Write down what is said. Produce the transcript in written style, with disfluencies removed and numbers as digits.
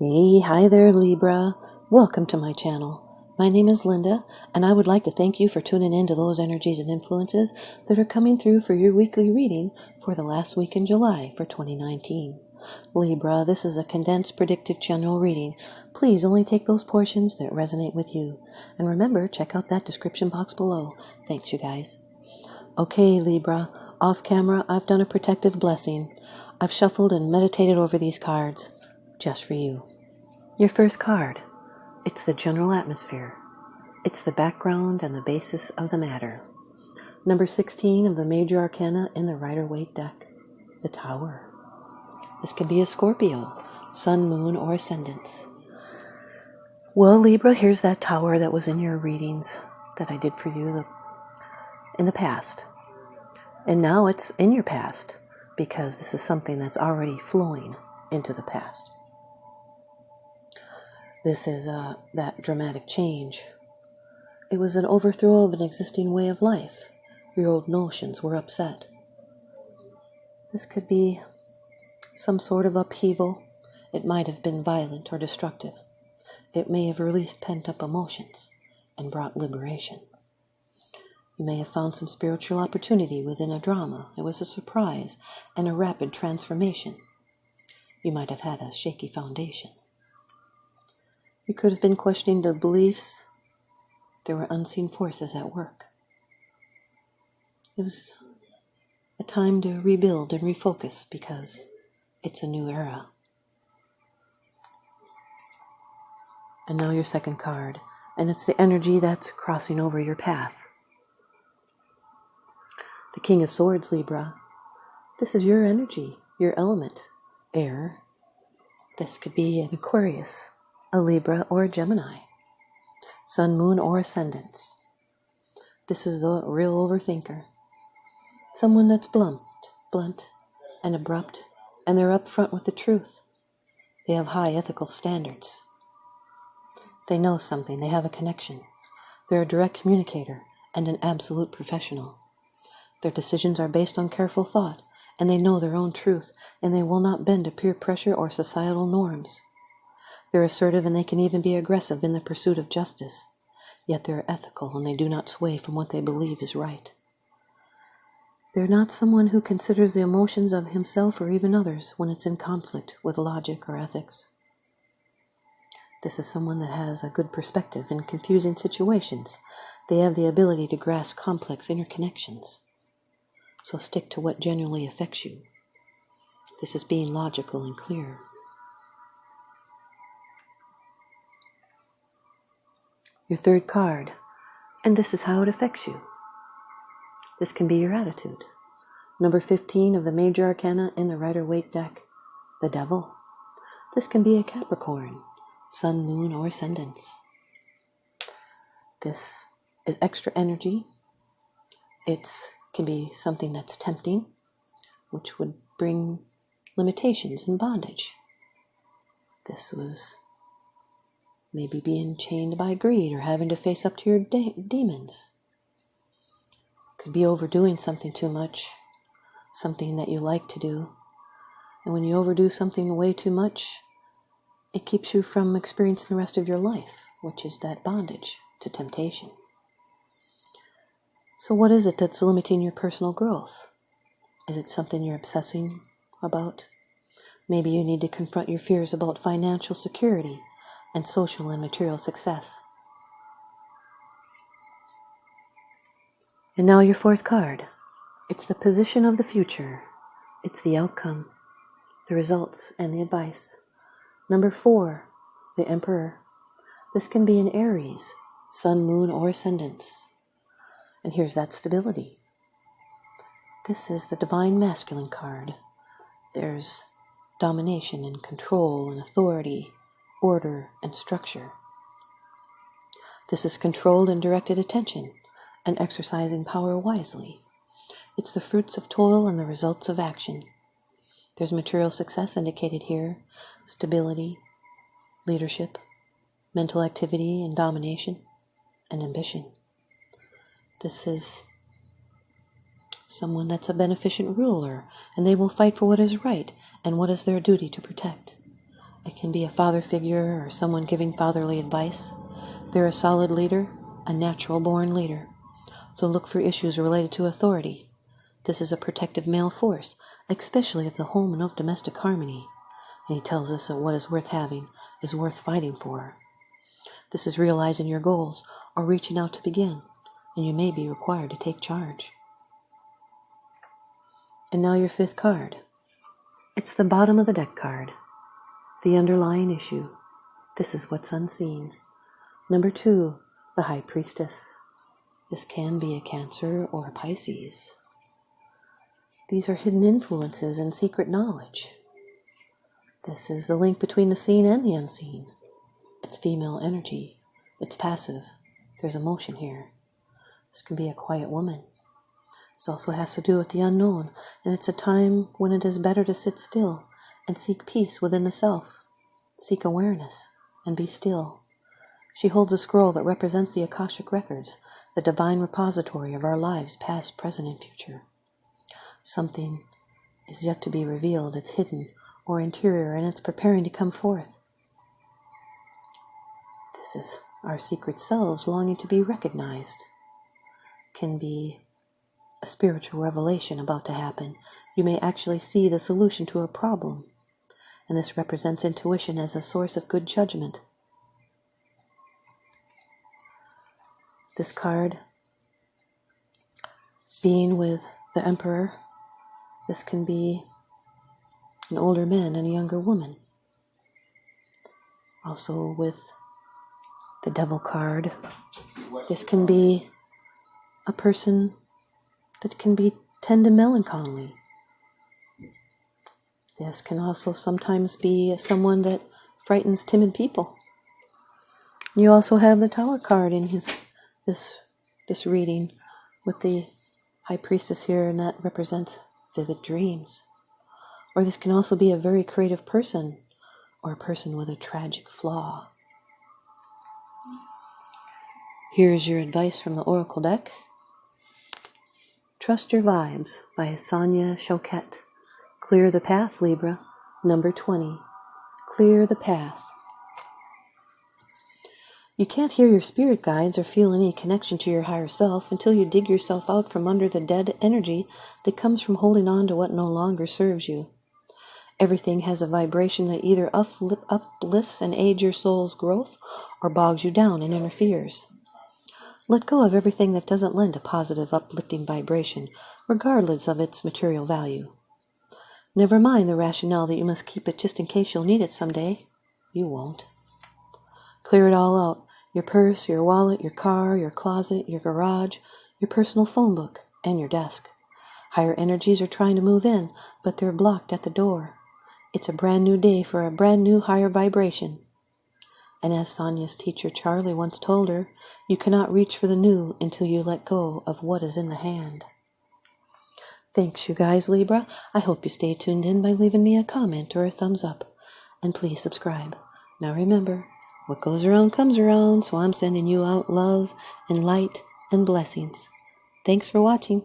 Hey, hi there, Libra. Welcome to my channel. My name is Lynda, and I would like to thank you for tuning in to those energies and influences that are coming through for your weekly reading for the last week in July for 2019. Libra, this is a condensed predictive general reading. Please only take those portions that resonate with you. And remember, check out that description box below. Thanks, you guys. Okay, Libra, off camera, I've done a protective blessing. I've shuffled and meditated over these cards just for you. Your first card, it's the general atmosphere. It's the background and the basis of the matter. Number 16 of the major arcana in the Rider-Waite deck, the Tower. This could be a Scorpio, Sun, Moon, or Ascendants. Well, Libra, here's that Tower that was in your readings that I did for you in the past. And now it's in your past because this is something that's already flowing into the past. This is that dramatic change. It was an overthrow of an existing way of life. Your old notions were upset. This could be some sort of upheaval. It might have been violent or destructive. It may have released pent-up emotions and brought liberation. You may have found some spiritual opportunity within a drama. It was a surprise and a rapid transformation. You might have had a shaky foundation. You could have been questioning the beliefs. There were unseen forces at work. It was a time to rebuild and refocus because it's a new era. And now your second card, and it's the energy that's crossing over your path. The King of Swords, Libra. This is your energy, your element, air. This could be an Aquarius, a Libra, or a Gemini. Sun, Moon, or Ascendants. This is the real overthinker. Someone that's blunt, and abrupt, and they're upfront with the truth. They have high ethical standards. They know something, they have a connection. They're a direct communicator and an absolute professional. Their decisions are based on careful thought, and they know their own truth, and they will not bend to peer pressure or societal norms. They're assertive and they can even be aggressive in the pursuit of justice, yet they're ethical and they do not sway from what they believe is right. They're not someone who considers the emotions of himself or even others when it's in conflict with logic or ethics. This is someone that has a good perspective in confusing situations. They have the ability to grasp complex interconnections. So stick to what genuinely affects you. This is being logical and clear. Your third card, and this is how it affects you. This can be your attitude. Number 15 of the major arcana in the Rider-Waite deck, the Devil. This can be a Capricorn, Sun, Moon, or Ascendants. This is extra energy. It can be something that's tempting, which would bring limitations and bondage. This was maybe being chained by greed or having to face up to your demons. Could be overdoing something too much, something that you like to do. And when you overdo something way too much, it keeps you from experiencing the rest of your life, which is that bondage to temptation. So what is it that's limiting your personal growth? Is it something you're obsessing about? Maybe you need to confront your fears about financial security and social and material success. And now your fourth card. It's the position of the future. It's the outcome, the results, and the advice. Number 4, the Emperor. This can be an Aries, Sun, Moon, or Ascendants. And here's that stability. This is the Divine Masculine card. There's domination and control and authority, order and structure. This is controlled and directed attention and exercising power wisely. It's the fruits of toil and the results of action. There's material success indicated here, stability, leadership, mental activity and domination, and ambition. This is someone that's a beneficent ruler, and they will fight for what is right and what is their duty to protect. It can be a father figure or someone giving fatherly advice. They're a solid leader, a natural-born leader. So look for issues related to authority. This is a protective male force, especially of the home and of domestic harmony. And he tells us that what is worth having is worth fighting for. This is realizing your goals or reaching out to begin, and you may be required to take charge. And now your fifth card. It's the bottom of the deck card. The underlying issue. This is what's unseen. Number 2, the High Priestess. This can be a Cancer or a Pisces. These are hidden influences and secret knowledge. This is the link between the seen and the unseen. It's female energy. It's passive. There's emotion here. This can be a quiet woman. This also has to do with the unknown, and it's a time when it is better to sit still and seek peace within the self. Seek awareness and be still. She holds a scroll that represents the Akashic records, the divine repository of our lives, past, present, and future. Something is yet to be revealed. It's hidden or interior, and it's preparing to come forth. This is our secret selves longing to be recognized. Can be a spiritual revelation about to happen. You may actually see the solution to a problem, and this represents intuition as a source of good judgment. This card, being with the Emperor, this can be an older man and a younger woman. Also with the Devil card, this can be a person that can be tend to melancholy. This can also sometimes be someone that frightens timid people. You also have the Tower card in this reading with the High Priestess here, and that represents vivid dreams. Or this can also be a very creative person, or a person with a tragic flaw. Here's your advice from the Oracle deck. Trust Your Vibes by Sonia, Choquette. Clear the path, Libra. Number 20. Clear the path. You can't hear your spirit guides or feel any connection to your higher self until you dig yourself out from under the dead energy that comes from holding on to what no longer serves you. Everything has a vibration that either uplifts and aids your soul's growth or bogs you down and interferes. Let go of everything that doesn't lend a positive, uplifting vibration, regardless of its material value. Never mind the rationale that you must keep it just in case you'll need it someday. You won't. Clear it all out. Your purse, your wallet, your car, your closet, your garage, your personal phone book, and your desk. Higher energies are trying to move in, but they're blocked at the door. It's a brand new day for a brand new higher vibration. And as Sonia's teacher Charlie once told her, you cannot reach for the new until you let go of what is in the hand. Thanks, you guys, Libra. I hope you stay tuned in by leaving me a comment or a thumbs up. And please subscribe. Now remember, what goes around comes around, so I'm sending you out love and light and blessings. Thanks for watching.